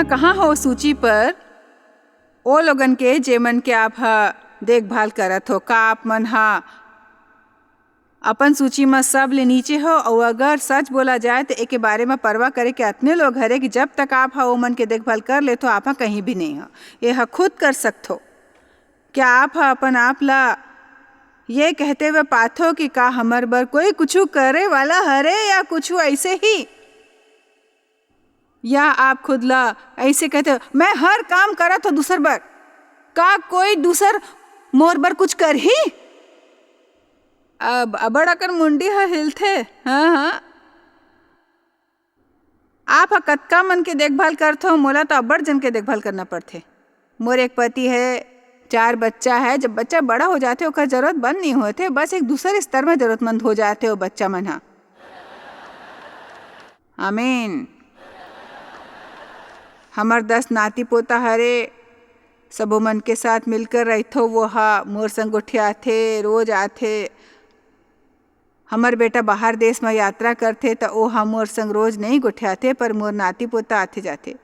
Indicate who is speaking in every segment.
Speaker 1: कहाँ हो सूची पर ओ लोगन के जेमन के आप देखभाल करत हो? का आप मन अपन सूची में सब ले नीचे हो? और अगर सच बोला जाए तो एक के बारे में परवाह करे के इतने लोग हरे कि जब तक आप वो मन के देखभाल कर ले तो आप कहीं भी नहीं हो। ये खुद कर सकते हो। क्या आप अपन आप ला ये कहते हुए पाथो कि का हमर बर कोई कुछ करे वाला हरे या कुछ ऐसे ही? या आप खुद ला ऐसे कहते हो मैं हर काम करत हो दूसर बर, का कोई दूसर मोर बर कुछ कर ही? अब अबड़ अकन मुंडी हिलथे। हाँ, आप कतका मन के देखभाल करते हो? मोला तो अबड़ जन के देखभाल करना पड़थे। मोर एक पति है, 4 बच्चा है। जब बच्चा बड़ा हो जाते ओकर जरूरत बंद नहीं होते, बस एक दूसरे स्तर में जरूरतमंद हो जाते हो बच्चा मन। आमीन। हमर 10 नाती पोता हरे, सबो मन के साथ मिलकर रहथो। वो मोर संग गोठियाथे, रोज आथे। हमर बेटा बाहर देश में यात्रा करथे तो ओ मोर संग रोज नहीं गोठियाथे, पर मोर नाती पोता आथे जाथे।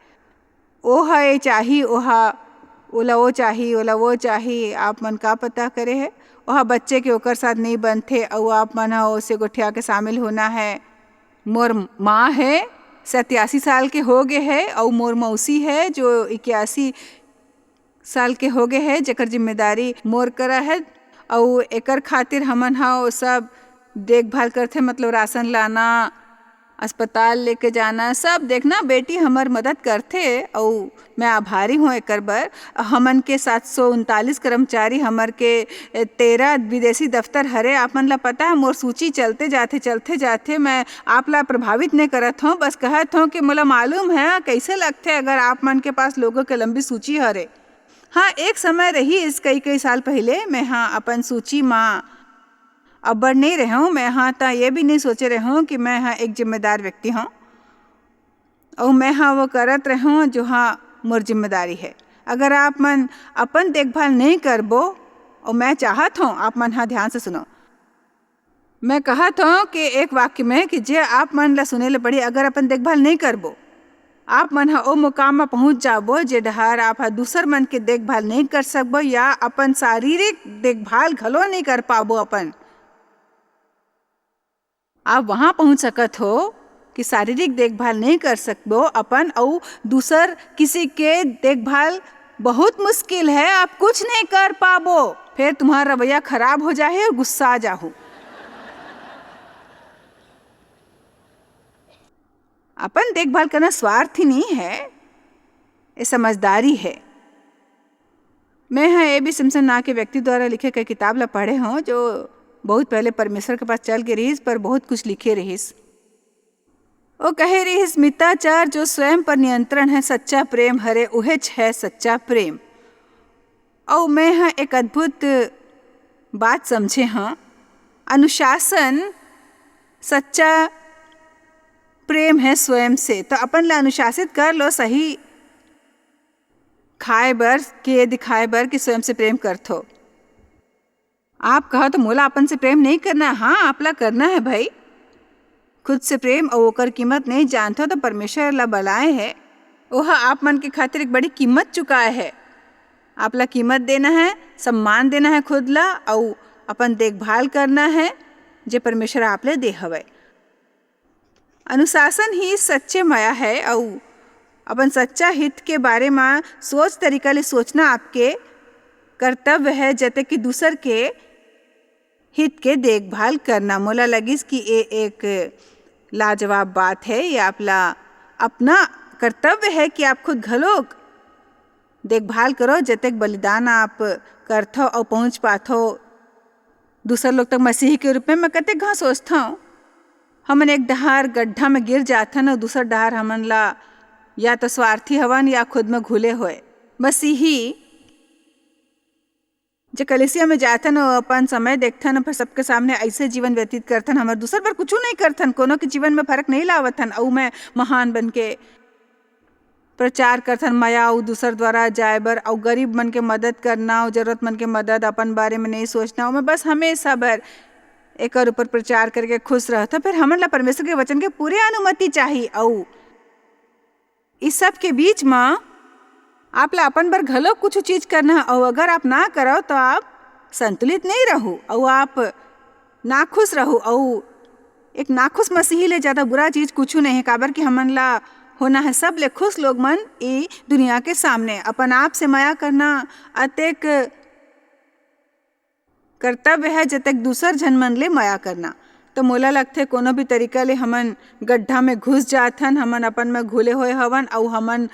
Speaker 1: ओ ये चाही, ओला वो चाही, ओला वो चाही। आप मन का पता करे है? वह बच्चे के ओकर साथ नहीं बनथे और आप मन उसे गोठिया के शामिल होना है। मोर माँ है, 87 साल के हो गए है, और मोर मौसी है जो 81 साल के हो गए है, जेकर जिम्मेदारी मोर करा है। और एकर खातिर हमन सब देखभाल करथे, मतलब राशन लाना, अस्पताल लेके जाना, सब देखना। बेटी हमर मदद करथे और मैं आभारी हूँ एकर बर। हमन के 739 कर्मचारी, हमर के 13 विदेशी दफ्तर हरे। आप मन ला पता है मोर सूची चलते जाते मैं आप ला प्रभावित नहीं करत हूँ, बस कहत हूँ कि मोला मालूम है कैसे लगते अगर आप मन के पास लोगों के लंबी सूची हरे। हाँ, एक समय रही इस कई साल पहले मैं अपन सूची माँ अब्बड़ नहीं रहा हूँ। मैं तो ये भी नहीं सोचे रहा हूँ कि मैं एक जिम्मेदार व्यक्ति हूँ और मैं वो करत रहा हूँ जो मोर जिम्मेदारी है। अगर आप मन अपन देखभाल नहीं करबो, और मैं चाहत हूँ आप मन ध्यान से सुनो, मैं कहत हूँ कि एक वाक्य में कि जे आप मन ला सुने ले पड़ी, अगर अपन देखभाल नहीं करबो, आप मन ओ मुकाम में पहुँच जाबो जे डहार आप दूसर मन के देखभाल नहीं कर सकबो, या अपन शारीरिक देखभाल घलो नहीं कर पाबो। अपन आप वहाँ पहुँच सकत हो कि शारीरिक देखभाल नहीं कर सकबो अपन, और दूसर किसी के देखभाल बहुत मुश्किल है, आप कुछ नहीं कर पाबो। फिर तुम्हारा रवैया खराब हो जाए और गुस्सा आ जाओ। अपन देखभाल करना स्वार्थी नहीं है, ये समझदारी है। मैं A.B. सिम्पसन नाम के व्यक्ति द्वारा लिखे कई किताब ला पढ़े हूँ, जो बहुत पहले परमेश्वर के पास चल के रहीस, पर बहुत कुछ लिखे रहीस। वो कहे रहीस, मिताचार जो स्वयं पर नियंत्रण है सच्चा प्रेम हरे, उहे है सच्चा प्रेम। और मैं एक अद्भुत बात समझे अनुशासन सच्चा प्रेम है स्वयं से। तो अपन ला अनुशासित कर लो, सही खाए बर के दिखाए बर कि स्वयं से प्रेम करथो। आप कहो तो मोला अपन से प्रेम नहीं करना? हाँ, आपला करना है भाई। खुद से प्रेम और ओकर कीमत नहीं जानते हो तो परमेश्वर ला बलाए है, वह आप मन के खातिर एक बड़ी कीमत चुकाए है। आप ला कीमत देना है, सम्मान देना है खुद ला, और अपन देखभाल करना है जे परमेश्वर आप ले दे हवे। अनुशासन ही सच्चे माया है, और अपन सच्चा हित के बारे में सोच तरीका ले सोचना आपके कर्तव्य है, जते कि दूसर के हित के देखभाल करना। मोला लगिस कि ये एक लाजवाब बात है। ये आपला अपना कर्तव्य है कि आप खुद घलोक देखभाल करो, जतक बलिदान आप करथो और पहुँच पाथो दूसर लोग तक मसीह के रूप में। मैं कते घा सोचता हूँ हमन एक डहार गड्ढा में गिर जाथन और दूसर डहार हमन ला या तो स्वार्थी हवन या खुद में घुले हुए। मसीही जो कलिसिया में जाथन और अपन समय देखथन और फिर सबके सामने ऐसे जीवन व्यतीत करथन, हमारे दूसर पर कुछ नहीं करथन, कोनो के जीवन में फर्क नहीं लावथन। और मैं महान बन के प्रचार करथन माया और दूसर द्वारा जाए बर, और गरीब मन के मदद करना और जरूरतमंद के मदद, अपन बारे में नहीं सोचना। और मैं बस हमेशा बर एक ऊपर प्रचार करके खुश रहता। फिर हमन ला परमेश्वर के वचन के पूरे अनुमति चाहिए, और इस सब के बीच में आप ला अपन बर घलो कुछ चीज करना है, और अगर आप ना करो तो आप संतुलित नहीं रहो और आप नाखुश रहो। और एक नाखुश मसीही ले ज़्यादा बुरा चीज़ कुछ नहीं है, काबर कि हमन ला होना है सब ले खुश लोग मन ई दुनिया के सामने। अपन आप से माया करना अतेक कर्तव्य है जतेक दूसर झन मन ले माया करना। तो मोला लगथे कोनो भी तरीका ले हमन गड्ढा में घुस जाथन, हमन अपन में घुले हुए हवन और हमन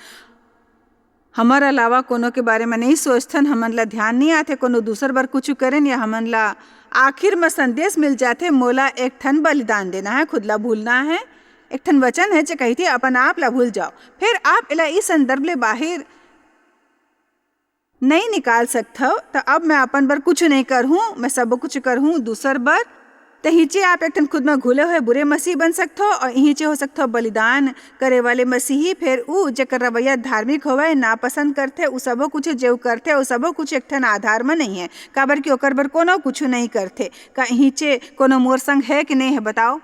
Speaker 1: हमर अलावा कोनो के बारे में नहीं सोचथन, हमन ला ध्यान नहीं आथे कोनो दूसर बार कुछ करें, या हमन ला आखिर में संदेश मिल जाथे मोला एक ठन बलिदान देना है, खुद ला भूलना है। एक ठन वचन है जो कहती अपन आप ला भूल जाओ, फिर आप इला इस संदर्भ ले बाहर नहीं निकाल सकते। तो अब मैं अपन बर कुछ नहीं कर हूँ, मैं सब कुछ कर हूँ दूसर बर। तो हिचे आप एक ठन खुद में घुले हुए बुरे मसीह बन सकते हो, और हिचे हो सकते हो बलिदान करे वाले मसीही। फिर ऊ जेकर रवैया धार्मिक होवे ना पसंद करते, उ सबो कुछ जो करते उ सबो कुछ एक ठन आधार में नहीं है, काबर कि ओकर बर कोनो कुछ नहीं करते। का हिचे कोनो मोर संग है कि नहीं है बताओ?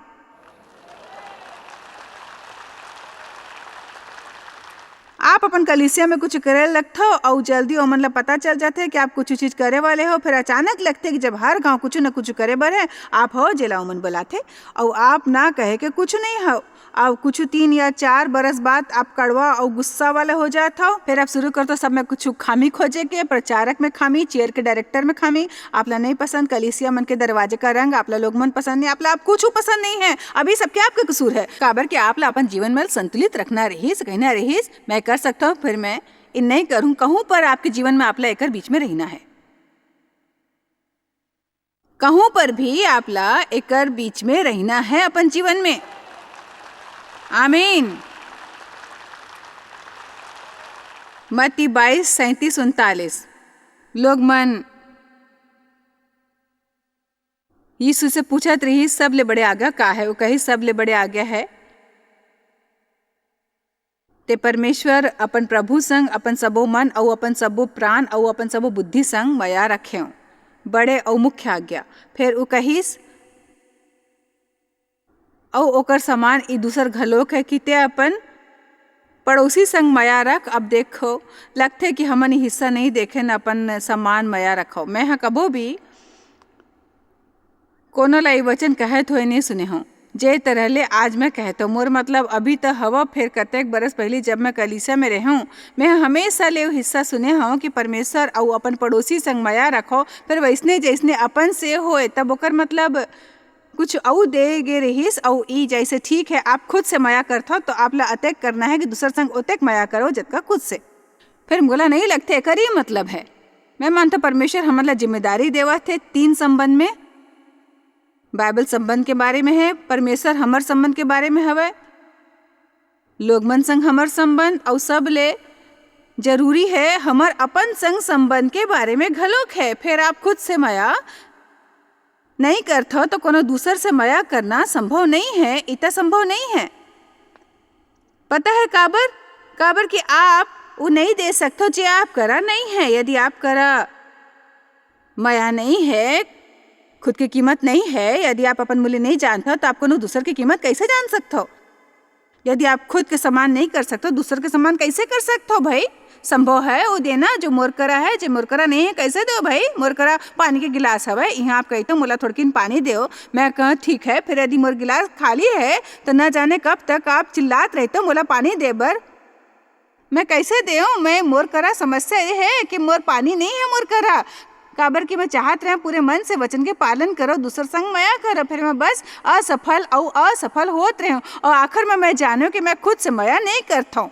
Speaker 1: आप अपन कलीसिया में कुछ करे लगते हो और जल्दी ओमन ला पता चल जाते कि आप कुछ चीज करे वाले हो, फिर अचानक लगते कि जब हर गांव कुछ न कुछ करे बर है आप हो जेला ओमन बुलाते, और आप ना कहे के कुछ नहीं हो। और कुछ 3 या 4 बरस बाद आप कड़वा और गुस्सा वाला हो जाते हो, फिर आप शुरू करते हो सब में कुछ खामी खोजे के, प्रचारक में खामी, चेयर के डायरेक्टर में खामी, आप ला नहीं पसंद, कलीसिया मन के दरवाजे का रंग आप ला लोग मन पसंद नहीं, आप कुछ पसंद नहीं है। अभी सबके आपका कसूर है, काबर कि आप ला अपन जीवन में संतुलित रखना रहीस, कहना रहीस मैं कर सकता हूँ, फिर मैं इन नहीं करूँ कहूँ, पर आपके जीवन में आप ला एकर बीच में रहना है। कहूँ पर भी आप ला एकर बीच में रहना है अपन जीवन में। आमीन। मत्ती 22:37-39 लोग मन यीशु से पूछत रही सब ले बड़े आज्ञा का है, वो कही सब ले बड़े आज्ञा है ते परमेश्वर अपन प्रभु संग अपन सबो मन और अपन सबो प्राण और अपन सबो बुद्धि संग माया रखे बड़े और मुख्य आज्ञा। फिर वो कहिस और ओकर समान ई दूसर घलोक है कि ते अपन पड़ोसी संग माया रख। अब देखो लगते कि हमन हिस्सा नहीं देखे न अपन समान माया रखो। मैं हाँ कबो भी कोनो ला वचन कहत हुए नहीं सुने हूँ जे तरह ले आज मैं कहता हूँ। मोर मतलब अभी तो हवा फिर कतेक बरस पहले जब मैं कलीसिया में रहूँ मैं हमेशा ले हिस्सा सुने हूँ कि परमेश्वर और अपन पड़ोसी संग माया रखो, फिर वैसने जैसने अपन से होए तब ओकर मतलब कुछ और दे गे रहीस। और ई जैसे ठीक है आप खुद से माया करते हो तो आप ला अतेक करना है कि दूसर संग ओतेक माया करो जतका खुद से। फिर बोला नहीं लगते कर ही मतलब है। मैं मानता परमेश्वर हमारा जिम्मेदारी देवा थे 3 संबंध में। बाइबल संबंध के बारे में है, परमेश्वर हमर संबंध के बारे में हवे, लोग मन संग हमर संबंध, और सब ले जरूरी है हमर अपन संग संबंध के बारे में घलोक है। फिर आप खुद से माया नहीं करते हो तो कोनो दूसर से माया करना संभव नहीं है, इतना संभव नहीं है। पता है काबर? काबर कि आप वो नहीं दे सकते हो जो आप करा नहीं है। यदि आप करा माया नहीं है, खुद की कीमत नहीं है, यदि आप अपन मूल्य नहीं जानते हो तो आप कोनो दूसर की कीमत कैसे जान सकते हो? यदि आप खुद के समान नहीं कर सकते हो दूसर के समान कैसे कर सकते हो भाई? संभव है वो देना जो मोर करा है, जो मोर करा नहीं है कैसे दो भाई? मोर करा पानी के गिलास हवे, यहाँ आप कहते हो मोला थोड़किन पानी दो, मैं कह ठीक है। फिर यदि मोर गिलास खाली है तो न जाने कब तक आप चिल्लात रहते हो मोला पानी दे बर, मैं कैसे दे? मैं मोर करा समस्या ये है कि मोर पानी नहीं है मोर करा, काबर कि मैं चाहत रहे पूरे मन से वचन के पालन करो, दूसर संग माया करो, फिर मैं बस असफल होत रहे हूँ। और आखिर में मैं जानू कि मैं खुद से माया नहीं करता हूँ।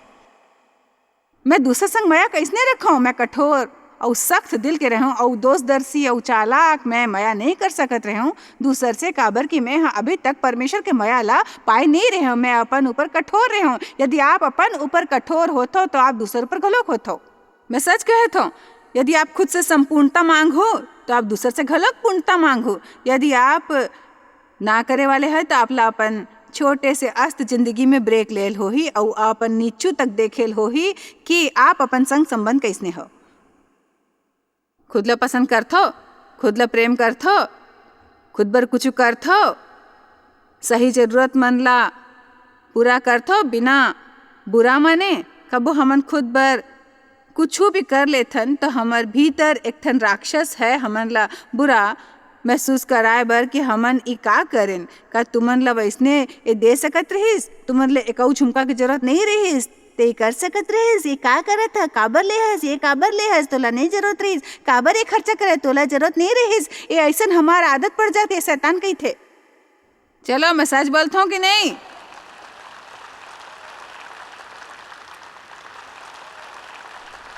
Speaker 1: मैं दूसर संग माया कैसने रखा हूँ? मैं कठोर और सख्त दिल के रहूँ और दोषदर्शी और चालाक मैं माया नहीं कर सकत रहे हूँ दूसर से, काबर कि मैं अभी तक परमेश्वर के माया ला पाए नहीं रहे हूँ। मैं अपन ऊपर कठोर रहे हूँ। यदि आप अपन ऊपर कठोर होते तो आप दूसर ऊपर घलोक होते। मैं सच कहता हूँ, यदि आप खुद से संपूर्णता मांगो तो आप दूसर से घलोक पूर्णता मांगो। यदि आप ना करे वाले हैं तो आप ला अपन छोटे से अस्त जिंदगी में ब्रेक लेल हो ही और अपन नीचू तक देखेल हो ही कि आप अपन संग संबंध कैसने हो। खुद ला पसंद करथो, खुद ला प्रेम करथो, खुद बर कुछ करथो, सही जरूरत मन ला पूरा करथो बिना बुरा माने, कबो हमन खुद बर कुछ भी कर लेथन तो हमार भीतर एक ठन राक्षस है हमन ला बुरा महसूस कराए बर कि हमन ई का करेन। का तुमन ला वैसने ए दे सकत रहिस, तुमन ले एकऊ झुमका की जरूरत नहीं रहिस, ते कर सकत रहिस, ये का करत है, काबर ले हस, ये काबर ले हस, तोला नहीं जरूरत रहिस, काबर ये खर्चा करे, तोला जरूरत नहीं रहिस। ये ऐसन हमार आदत पड़ जाती है, शैतान कही थे। चलो मैं सच बोलता हूँ कि नहीं?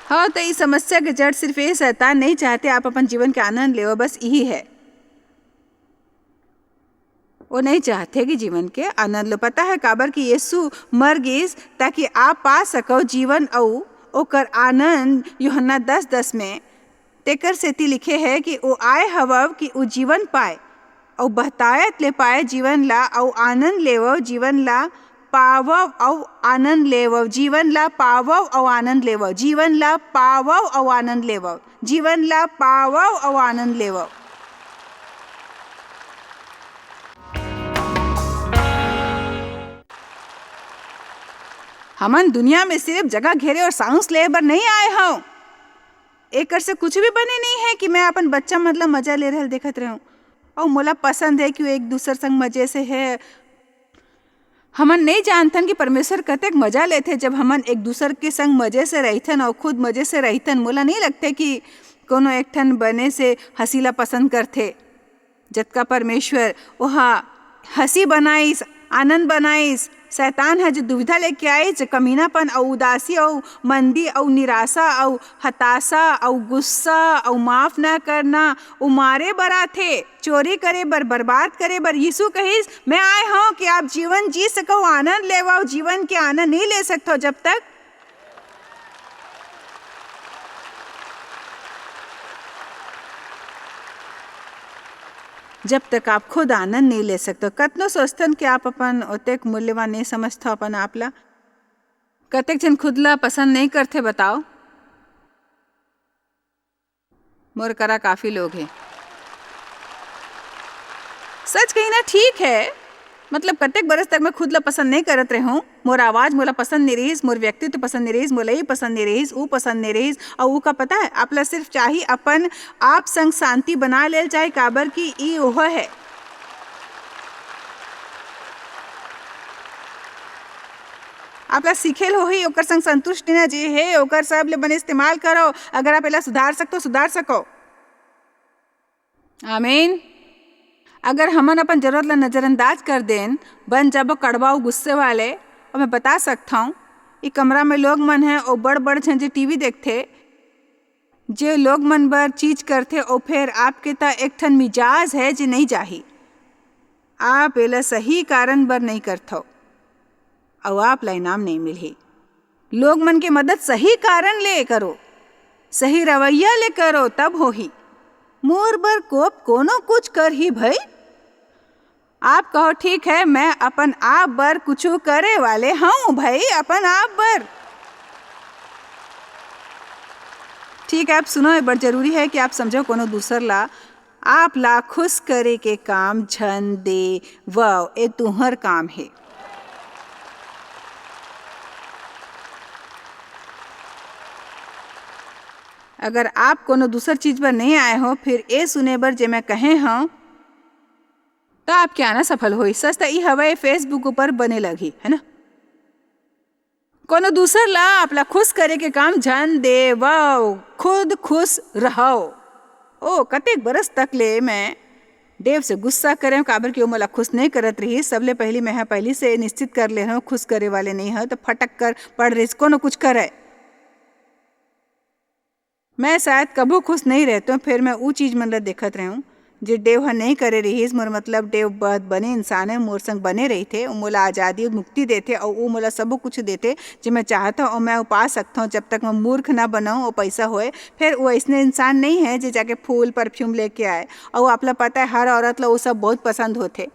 Speaker 1: हाँ, तो इस समस्या के जड़ सिर्फ ये शैतान नहीं चाहते आप अपन जीवन के आनंद ले, बस यही है। वो नहीं चाहते कि जीवन के आनंद लो। पता है काबर कि यीशु मर गिस ताकि आप पा सको जीवन औ ओकर आनंद। यूहन्ना 10:10 में तेकर सेती लिखे है कि वो आए हवव कि वो जीवन पाए और बहतायत ले पाए जीवन ला और आनंद लेवो, जीवन ला पावव और आनंद लेवो, जीवन ला पावव और आनंद लेवो, जीवन ला पावव और आनंद लेवो, जीवन ला पावव और आनंद लेवो। हमन दुनिया में सिर्फ जगह घेरे और सांस ले बर नहीं आए हूँ। एक से कुछ भी बने नहीं है कि मैं अपन बच्चा मतलब मजा ले रहे देखत रहूं और मोला पसंद है कि वो एक दूसरे संग मजे से है। हमन नहीं जानतन कि परमेश्वर कतेक मजा लेते जब हमन एक दूसरे के संग मजे से रहथन और खुद मजे से रहथन। मोला नहीं लगते कि कोनो एक ठन बने से हसीला पसंद करते। जतका परमेश्वर वहाँ हंसी बनाइस, आनंद बनाइस, शैतान है जो दुविधा लेके आई, जो कमीनापन और उदासी और मंदी और निराशा और हताशा और गुस्सा और माफ ना करना उमारे बरा थे, चोरी करे बर, बर्बाद करे बर। यीशु कहिस मैं आए हूँ कि आप जीवन जी सको, आनंद लेवाओ। जीवन के आनंद नहीं ले सकते जब तक आप खुद आनंद नहीं ले सकते। कतनो सोचतन कि आप अपन ओतेक मूल्यवान नहीं समझते अपन आप ला। कतेक जन खुद ला पसंद नहीं करते बताओ? मोर करा काफी लोग हैं। सच कही ना, ठीक है, मतलब कतेक बरस तक मैं खुद ला पसंद नहीं करत रही हूँ। मोर आवाज मोला पसंद नहीं रहीस, मोर व्यक्तित्व पसंद नहीं रहीस, मोला ही पसंद नहीं रहीस, वो पसंद नहीं रहीस। और वो का पता है आपला सिर्फ चाहिए अपन आप संग शांति बना ले, चाहे काबर की ई ओह है। आपला सीखेल हो ही ओकर संग संतुष्ट ना जे है ओकर सब ले बने इस्तेमाल करो। अगर आप एला सुधार सकते सुधार सको। आमीन। अगर हमन अपन जरूरत ला नज़रअंदाज कर देन, बन जब कड़वाऊ गुस्से वाले। और मैं बता सकता हूँ ये कमरा में लोग मन हैं और बड़ बड़ झंझे टीवी देखते, जे लोग मन बर चीज करते और फिर आपके ता एक ठन मिजाज है जे नहीं जाही। आप एला सही कारण बर नहीं करथो और आप ला इनाम नहीं मिलही। लोग मन के मदद सही कारण ले करो, सही रवैया ले करो, तब होही। मोर बर कोप कोनो कुछ कर ही भाई। आप कहो ठीक है मैं अपन आप बर कुछ करे वाले हूँ भाई, अपन आप बर। ठीक है, आप सुनो, ये बड़ जरूरी है कि आप समझो कोनो दूसर ला आप ला खुश करे के काम झन दे वाओ, ए तुहर काम है। अगर आप कोनो दूसर चीज पर नहीं आए हो फिर ए सुने बर जे मैं कहे हूँ तो आप क्या ना सफल हो। सस्ता ई हवा फेसबुक ऊपर बने लगी है ना। कोनो दूसर ला आपला खुश करे के काम झन दे वाओ, खुद खुश रहो। ओ कतेक बरस तक ले मैं देव से गुस्सा करे काबर कि वो मला खुश नहीं करत रही। सबले पहली मैं पहली से निश्चित कर ले रहा हूँ खुश करे वाले नहीं है तो फटक कर पड़ रही कोनो कुछ करे। मैं शायद कबू खुश नहीं रहता हूँ, फिर मैं वो चीज़ मतलब देखत रही हूँ जो देव नहीं करे रही। मोर मतलब देव बहुत बने इंसान है, मोर संग बने रही थे, मोला आज़ादी मुक्ति देते और वो मोला सब कुछ देते जो मैं चाहता हूँ और मैं वो पा सकता हूँ। जब तक मैं मूर्ख ना बनाऊँ और पैसा होए, फिर वो ऐसने इंसान नहीं है जो जाके फूल परफ्यूम लेके आए। और वो आपला पता है हर औरत ला वो सब बहुत पसंद होते,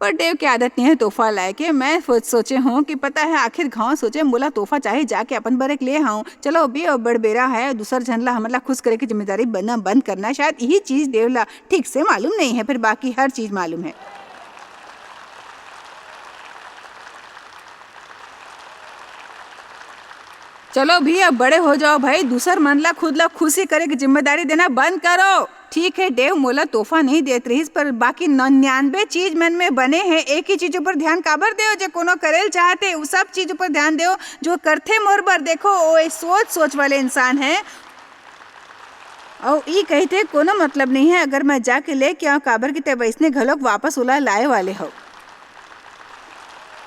Speaker 1: पर देव की आदत नहीं है तोहफा लाए के। मैं सोचे हूँ कि पता है आखिर घाव सोचे मोला तोहफा चाहे जाके अपन बरेक ले आऊँ। चलो अभी और बड़बेरा है दूसर झनला हमला खुश करे की जिम्मेदारी बनना बंद करना। शायद यही चीज़ देवला ठीक से मालूम नहीं है, फिर बाकी हर चीज़ मालूम है। चलो भी अब बड़े हो जाओ भाई, दूसर मन ला खुद ला खुशी करे की जिम्मेदारी देना बंद करो। ठीक है देव मोला तोहफा नहीं देत रहीस, पर बाकी 99 चीज मन में बने हैं, एक ही चीज ऊपर ध्यान काबर देओ जो कोनो करेल चाहते वो सब चीज ऊपर ध्यान देओ जो करथे मोर बर। देखो वो सोच वाले इंसान है और ई कहते कोनो मतलब नहीं है अगर मैं जाके लेके आऊँ काबर की ते वैसने घलोक वापस उला लाए वाले हो।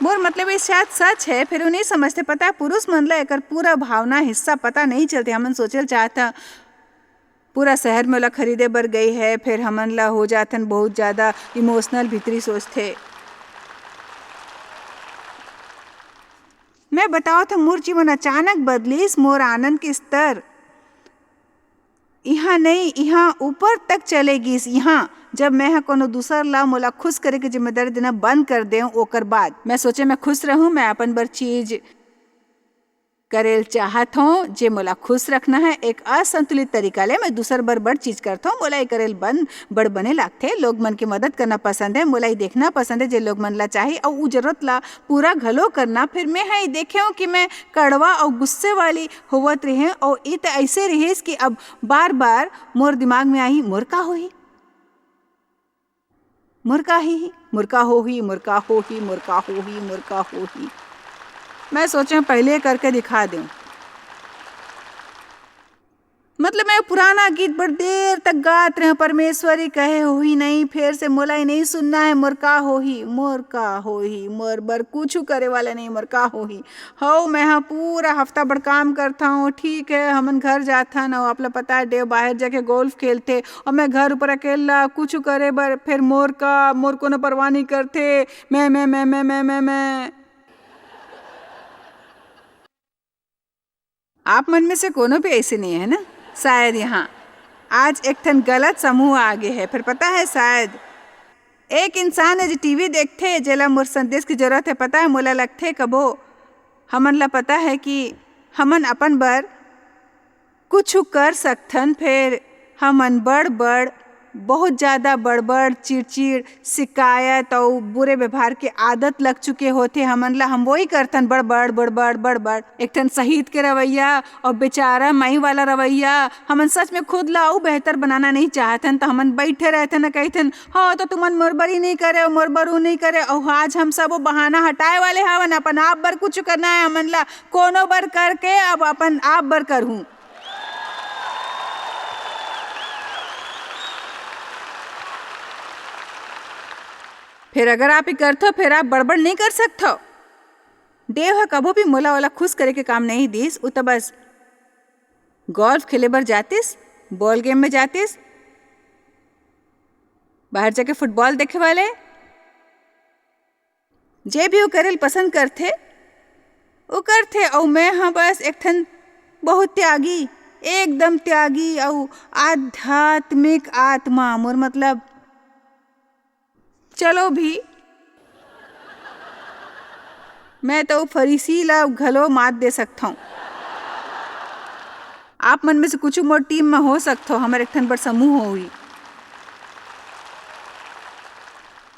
Speaker 1: मोर मतलब ये शायद सच है, फिर नहीं समझते। पता है पुरुष मन ला एकर पूरा भावना हिस्सा पता नहीं चलते। हमन सोचल चाहता पूरा शहर में ला खरीदे बर गई है, फिर हमन ला हो जाथन बहुत ज्यादा इमोशनल भीतरी सोचते। मैं बताओ था मोर जीवन अचानक बदलीस, मोर आनंद के स्तर यहाँ नहीं यहाँ ऊपर तक चलेगी। यहाँ जब मैं हाँ कोनो दूसर ला मोला खुश करे की जिम्मेदारी देना बंद कर दे, ओकर बाद मैं सोचे मैं खुश रहूं, मैं अपन बर चीज करेल चाहत हूँ जे मोला खुश रखना है। एक असंतुलित तरीका ले मैं दूसर बर बड़ चीज करता हूँ, मोला ये करेल बड़ बने लागथे। लोग मन की मदद करना पसंद है, मोला ये देखना पसंद है जे लोग मन ला चाहिए और उ जरूरत ला पूरा घलो करना। फिर मैं हाँ देखे हूँ कि मैं कड़वा और गुस्से वाली होवत रहे और ये तो ऐसे रहीस कि अब बार बार मोर दिमाग में आई मुर्का होही मुर्का ही मुर्का होही मुर्का होही मुर्का होही मुर्का होही। मैं सोचा पहले करके दिखा दूं। मतलब मैं पुराना गीत बड़ी देर तक गात रहे, परमेश्वरी कहे होही नहीं, फिर से मोला ही नहीं सुनना है। मुर्का होही मोर बर कुछ करे वाला नहीं, मुर्का होही हो। मैं हाँ पूरा हफ्ता बड़ काम करता हूँ, ठीक है हमन घर जाता न, आप लोग पता है देव बाहर जाके गोल्फ खेलते और मैं घर ऊपर अकेला कुछ करे बर, फिर मोर को न परवाह नहीं करते। मैं आप मन में से कोनो भी ऐसे नहीं है ना। शायद यहाँ आज एक ठन गलत समूह आगे है। फिर पता है शायद एक इंसान है जो टीवी देखते जेला मोर संदेश की जरूरत है। पता है मोला लगथे कबो हमन ला पता है कि हमन अपन बर कुछ कर सकथन, फिर हमन बड़ बहुत ज़्यादा बड़ चिड़चिड़ शिकायत और बुरे व्यवहार के आदत लग चुके होते हमन ला। हम वही करथन बड़ एक ठन शहीद के रवैया और बेचारा माई वाला रवैया। हमन सच में खुद ला और बेहतर बनाना नहीं चाहतन, तो हमन बैठे रहथन न कहथन हाँ तो तुमन मोर बर ही नहीं करे और मोर बर ऊ नहीं करे। और आज हम सब बहाना हटाए वाले हवन, अपन आप बर कुछ करना है हमन ला कोनो बर करके अब अपन आप बर करहूँ। फिर अगर आप ही करथो फिर आप बड़बड़ नहीं कर सकथो। देव है कबो भी मोला वाला खुश करे के काम नहीं दीस। उ तो बस गोल्फ खेले बर जातिस, बॉल गेम में जातिस, बाहर जाके फुटबॉल देखे वाले जे भी वो करेल पसंद करथे वो करथे। और मैं हाँ बस एक ठन बहुत त्यागी, एकदम त्यागी और आध्यात्मिक आत्मा। मोर मतलब चलो भी मैं तो फरीसी ला घलो मात दे सकता हूँ। आप मन में से कुछ मोर टीम में हो सकते हो, हमारे एक ठन बड़ समूह होई।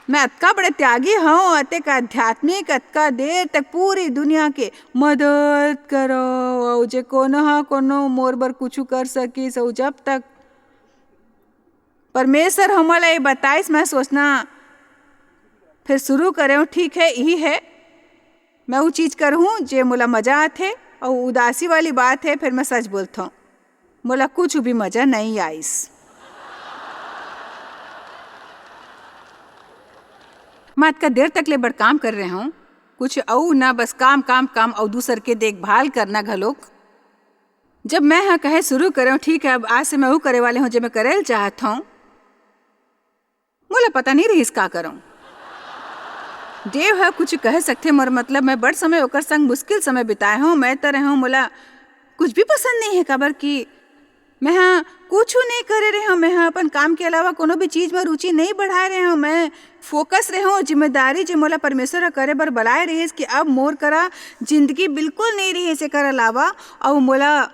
Speaker 1: मैं अतका बड़े त्यागी हूँ, अतक आध्यात्मिक, अतका देर तक पूरी दुनिया के मदद करो और जे कोनो मोर बर कुछ कर सकीस। और जब तक परमेश्वर हमला ये बताइस मैं सोचना फिर शुरू करें। ठीक है यही है मैं वो चीज़ करूँ जे मोला मज़ा आथे। और उदासी वाली बात है फिर मैं सच बोलता हूँ मोला कुछ भी मज़ा नहीं आइस। मैं इतना देर तक ले बड़ काम कर रहे हूँ, कुछ और ना बस काम और दूसर के देखभाल करना घलोक। जब मैं हाँ कहे शुरू करें ठीक है अब आज से मैं वो करे वाले हूँ जो मैं करेल चाहता हूँ, मोला पता नहीं रही का करूँ। देव है कुछ कह सकते मोर मतलब मैं बड़ समय ओकर संग मुश्किल समय बिताए हूँ। मैं तो रहा हूँ मोला कुछ भी पसंद नहीं है खबर की मैं हाँ कुछ नहीं करे रहे हूँ। मैं हाँ अपन काम के अलावा कोनो भी चीज़ में रुचि नहीं बढ़ाए रहे हूँ। मैं फोकस रहे हूँ जिम्मेदारी जो मोला परमेश्वर करे बर बुलाए रही कि अब मोर करा जिंदगी बिल्कुल नहीं रही से कर अलावा। और मोला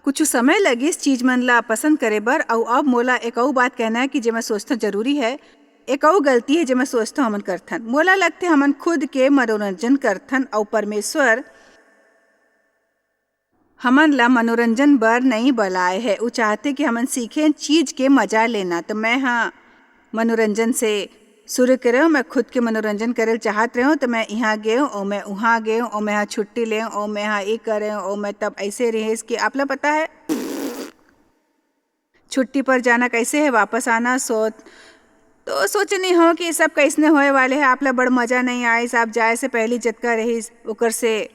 Speaker 1: कुछ समय लगी इस चीज़ मन ला पसंद करे बर। और अब मोला एक और बात कहना है कि जो मैं सोचता जरूरी है, एक और गलती है जो मैं सोचता हमन करथन। मोला लगते हमन खुद के मनोरंजन करथन और परमेश्वर हमन ला मनोरंजन बर नहीं बुलाए है, वो चाहते कि हमन सीखें चीज के मजा लेना। तो मैं हाँ मनोरंजन से शुरू करे, मैं खुद के मनोरंजन करे चाहत रहे हूँ। तो मैं यहाँ गए और मैं वहाँ गए और मैं यहाँ छुट्टी ले और मैं यहाँ ये करे और मैं तब ऐसे रहे कि आप लोग पता है छुट्टी पर जाना कैसे है, वापस आना तो सोच नहीं हो कि सब कैसने होए वाले है। आप लोग बड़ मज़ा नहीं आए, आप जाए से पहली जतका रही ओकर से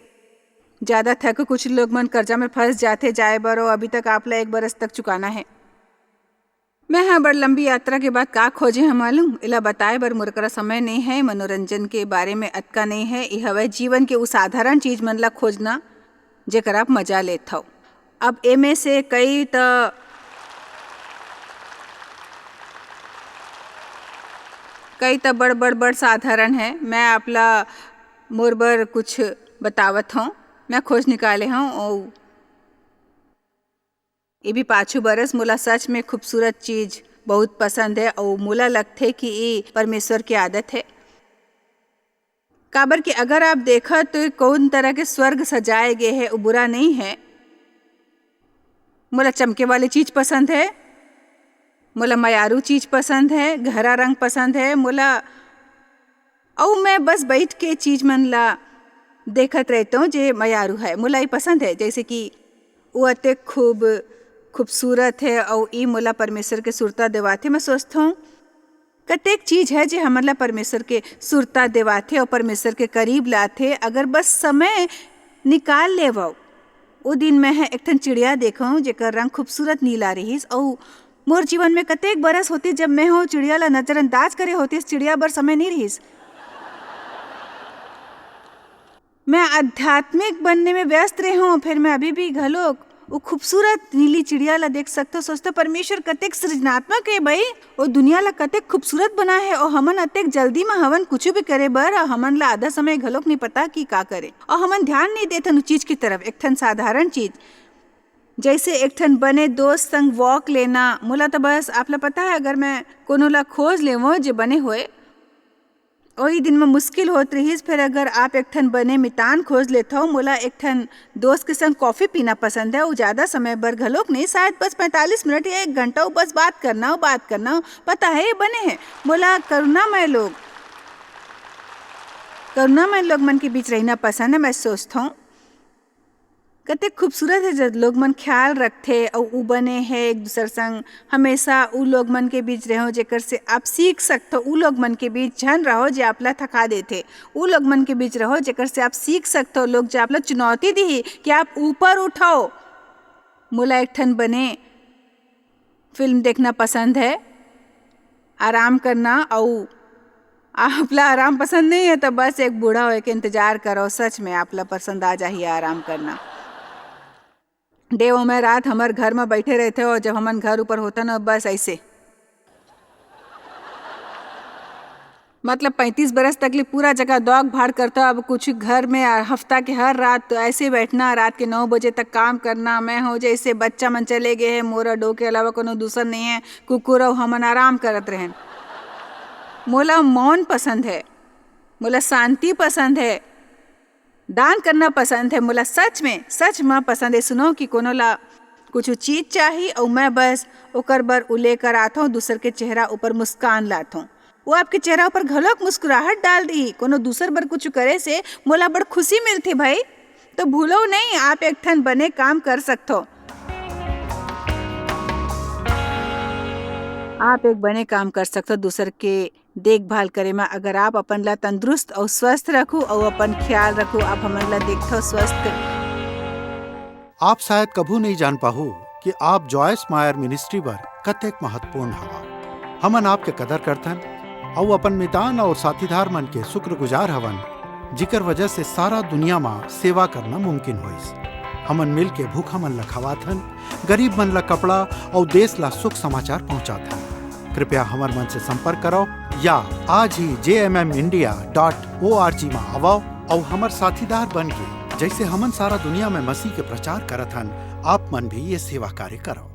Speaker 1: ज़्यादा थक कुछ लोग मन कर्जा में फंस जाते जाए बरो। अभी तक आप लोग 1 बरस तक चुकाना है। मैं हाँ बड़ लंबी यात्रा के बाद का खोजे हम मालूम इला बताए बर मोर करा समय नहीं है। मनोरंजन के बारे में अतका नहीं है। ये हवे जीवन के उस साधारण चीज मन ला खोजना जेकर आप मजा लेत हो। अब एमे से कई त बड़ साधारण है। मैं आपला मोर बर कुछ बतावत हूँ, मैं खोज निकाले हूँ। और ये भी 5 बरस मोला सच में खूबसूरत चीज बहुत पसंद है और मोला लगथे कि ये परमेश्वर की आदत है। काबर कि अगर आप देखा तो कौन तरह के स्वर्ग सजाए गए हैं, वो बुरा नहीं है। मोला चमके वाली चीज पसंद है, मोला मयारू चीज पसंद है, गहरा रंग पसंद है मोला। और मैं बस बैठ के चीज मन ला देखत रहता हूँ जे मयारू है, मोला ये पसंद है। जैसे कि वो अते खूबसूरत है और ई मोला परमेश्वर के सुरता देवाथे। मैं सोचता हूँ कतेक चीज है जे हमन ला परमेश्वर के सुरता देवाथे और परमेश्वर के करीब लाथे। अगर बस समय निकाल ले वो दिन मैं है एक ठन चिड़िया देखूँ जेकर रंग खूबसूरत नीला रहीस। और मोर जीवन में कतेक बरस होती जब मैं हो चिड़िया ला नजरअंदाज करे होती, चिड़िया बर समय नहीं रहीस। मैं आध्यात्मिक बनने में व्यस्त रही हूँ, फिर मैं अभी भी घलोक वो खूबसूरत नीली चिड़िया ला देख सकते हो। सोचते परमेश्वर कतेक सृजनात्मक है भाई, वो दुनिया ला कतेक खूबसूरत बना है। और हमन अतेक जल्दी में हवन कुछ भी करे बर हमन ला आधा समय घलोक नहीं पता कि का करे और हमन ध्यान नहीं देते उस चीज की तरफ। एक ठन साधारण चीज जैसे एक ठन बने दोस्त संग वॉक लेना, मोला तो बस आप ला पता है अगर मैं कोनो ला खोज ले वो जो बने हुए वही दिन में मुश्किल होत रही। फिर अगर आप एक ठन बने मितान खोज लेता हो, मोला एक ठन दोस्त के संग कॉफ़ी पीना पसंद है। वो ज़्यादा समय बर घलोक नहीं, शायद बस 45 मिनट या 1 घंटा बस बात करना पता है ये बने हैं। मोला करुणामय लोग मन के बीच रहना पसंद है। मैं सोचता हूँ कते खूबसूरत है जब लोग मन ख्याल रखते और उ बने हैं एक दूसर संग हमेशा उ लोग मन के बीच रहो जेकर से आप सीख सकते हो। उ लोग मन के बीच झन रहो जे आपला थका देते, उ लोग मन के बीच रहो जेकर से आप सीख सकते हो। लोग जो आपला चुनौती दी कि आप ऊपर उठाओ। मोला एक ठन बने फिल्म देखना पसंद है, आराम करना। और आपला आराम पसंद नहीं है तो बस एक बूढ़ा हो के इंतजार करो, सच में आपला पसंद आ जाइए आराम करना। देव में रात हमारे घर में बैठे रहते हो, जब हमन घर ऊपर होता ना बस ऐसे मतलब 35 बरस तक पूरा जगह दौड़ भाड़ करता। अब कुछ घर में हफ्ता के हर रात तो ऐसे बैठना, रात के 9 बजे तक काम करना। मैं हो जैसे बच्चा मन चले गए हैं, मोरा डो के अलावा कोनो दूसर नहीं है, कुकुर हमन आराम करत रहें। मोला मौन पसंद है, मोला शांति पसंद है, दान करना पसंद है। मोला सच में पसंद है। सुनो कि कोनो ला कुछ चीज चाहिए और मैं बस ओकर बर उले कर आता हूँ, दूसर के चेहरा ऊपर मुस्कान लाता हूँ। वो आपके चेहरा ऊपर घलोक मुस्कुराहट डाल दी। कोनो दूसर बर कुछ करे से मोला बड़ खुशी मिलती भाई। तो भूलो नहीं, आप एक ठन बने काम कर सकते हो। आप एक बने काम कर सकते हो दूसर के देखभाल करे में। अगर आप अपन ला तंदुरुस्त और स्वस्थ रखो और अपन ख्याल रखो, आप हमन ला देखते हो स्वस्थ।
Speaker 2: आप शायद कभू नहीं जान पाहु कि आप जॉयस मायर मिनिस्ट्री बर कतेक महत्वपूर्ण हवा। हमन आपके कदर करथन और अपन मितान और साथीदार मन के शुक्रगुजार हवन, जिकर वजह से सारा दुनिया में सेवा करना मुमकिन होइस। हमन मिल के भूखा मन ला खवाथन, गरीब मन ला कपड़ा और देश ला सुख समाचार पहुँचाथन। कृपया हमार मन से संपर्क करो या आज ही jmmindia.org में आओ और हमार साथीदार बन के जैसे हमन सारा दुनिया में मसीह के प्रचार करत हन, आप मन भी ये सेवा कार्य करो।